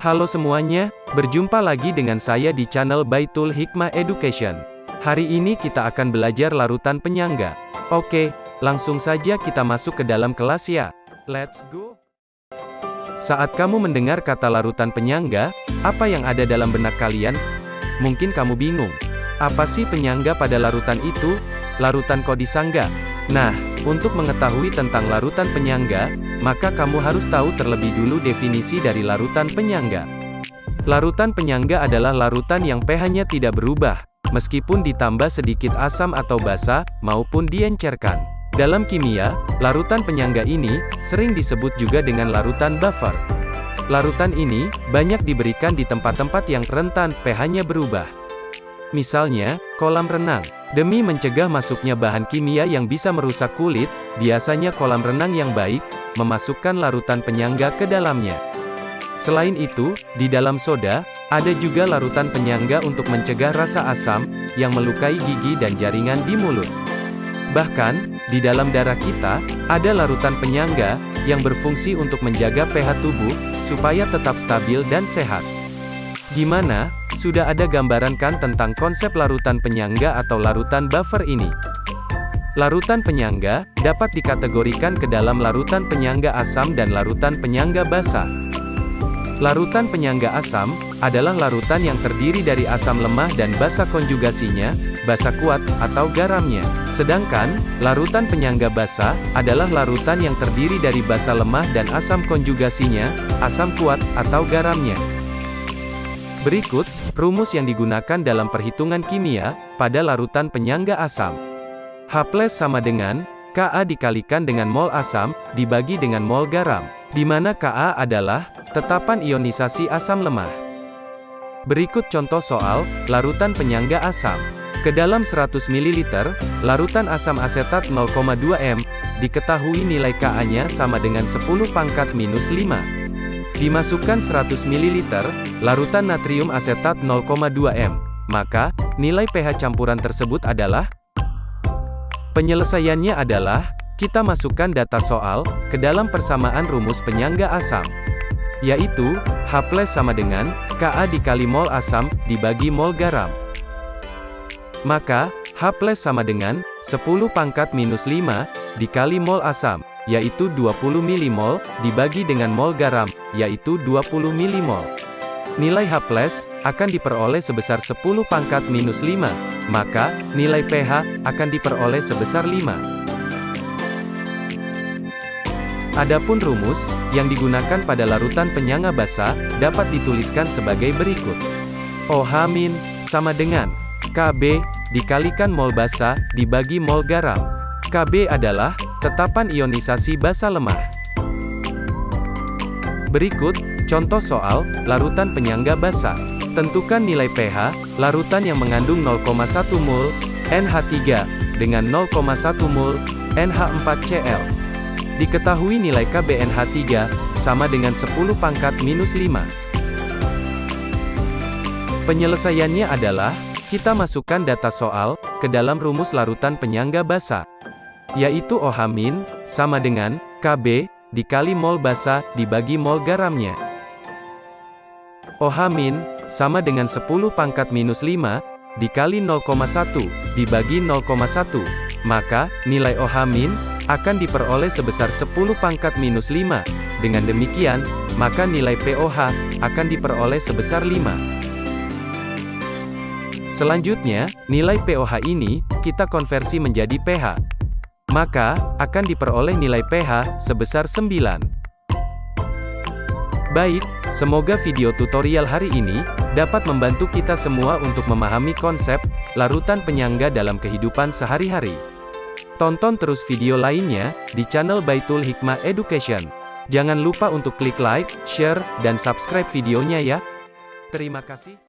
Halo semuanya, berjumpa lagi dengan saya di channel Baitul Hikmah Education. Hari ini kita akan belajar larutan penyangga. Oke, langsung saja kita masuk ke dalam kelas ya. Let's go! Saat kamu mendengar kata larutan penyangga, apa yang ada dalam benak kalian? Mungkin kamu bingung. Apa sih penyangga pada larutan itu? Larutan kok disangga? Nah, untuk mengetahui tentang larutan penyangga, maka kamu harus tahu terlebih dulu definisi dari larutan penyangga. Larutan penyangga adalah larutan yang pH-nya tidak berubah, meskipun ditambah sedikit asam atau basa, maupun diencerkan. Dalam kimia, larutan penyangga ini sering disebut juga dengan larutan buffer. Larutan ini banyak diberikan di tempat-tempat yang rentan pH-nya berubah. Misalnya, kolam renang. Demi mencegah masuknya bahan kimia yang bisa merusak kulit, biasanya kolam renang yang baik memasukkan larutan penyangga ke dalamnya. Selain itu, di dalam soda, ada juga larutan penyangga untuk mencegah rasa asam yang melukai gigi dan jaringan di mulut. Bahkan, di dalam darah kita, ada larutan penyangga yang berfungsi untuk menjaga pH tubuh supaya tetap stabil dan sehat. Gimana? Sudah ada gambaran kan tentang konsep larutan penyangga atau larutan buffer ini? Larutan penyangga dapat dikategorikan ke dalam larutan penyangga asam dan larutan penyangga basa. Larutan penyangga asam adalah larutan yang terdiri dari asam lemah dan basa konjugasinya, basa kuat, atau garamnya. Sedangkan, larutan penyangga basa adalah larutan yang terdiri dari basa lemah dan asam konjugasinya, asam kuat, atau garamnya. Berikut, rumus yang digunakan dalam perhitungan kimia, pada larutan penyangga asam. H+ sama dengan, Ka dikalikan dengan mol asam, dibagi dengan mol garam, di mana Ka adalah, tetapan ionisasi asam lemah. Berikut contoh soal, larutan penyangga asam. Ke dalam 100 ml, larutan asam asetat 0,2 m, diketahui nilai Ka-nya sama dengan 10⁻⁻⁵. Dimasukkan 100 ml, larutan natrium asetat 0,2 m, maka, nilai pH campuran tersebut adalah? Penyelesaiannya adalah, kita masukkan data soal, ke dalam persamaan rumus penyangga asam. Yaitu, H+ sama dengan, Ka dikali mol asam, dibagi mol garam. Maka, H+ sama dengan, 10⁻⁵ dikali mol asam, yaitu 20 mmol, dibagi dengan mol garam, yaitu 20 mmol. Nilai H+ akan diperoleh sebesar 10⁻⁵, maka, nilai pH akan diperoleh sebesar 5. Adapun rumus yang digunakan pada larutan penyangga basa dapat dituliskan sebagai berikut. OH- sama dengan Kb dikalikan mol basa dibagi mol garam. Kb adalah tetapan ionisasi basa lemah. Berikut contoh soal larutan penyangga basa. Tentukan nilai pH larutan yang mengandung 0,1 mol NH3 dengan 0,1 mol NH4Cl. Diketahui nilai KBNH3 sama dengan 10⁻⁵. Penyelesaiannya adalah, kita masukkan data soal ke dalam rumus larutan penyangga basa, yaitu OH- sama dengan Kb dikali mol basa dibagi mol garamnya. OH- sama dengan 10⁻⁵ dikali 0,1 dibagi 0,1, maka nilai OH- akan diperoleh sebesar 10⁻⁵. Dengan demikian, maka nilai POH akan diperoleh sebesar 5. Selanjutnya, nilai POH ini kita konversi menjadi pH. Maka, akan diperoleh nilai pH sebesar 9. Baik, semoga video tutorial hari ini dapat membantu kita semua untuk memahami konsep larutan penyangga dalam kehidupan sehari-hari. Tonton terus video lainnya di channel Baitul Hikmah Education. Jangan lupa untuk klik like, share, dan subscribe videonya ya. Terima kasih.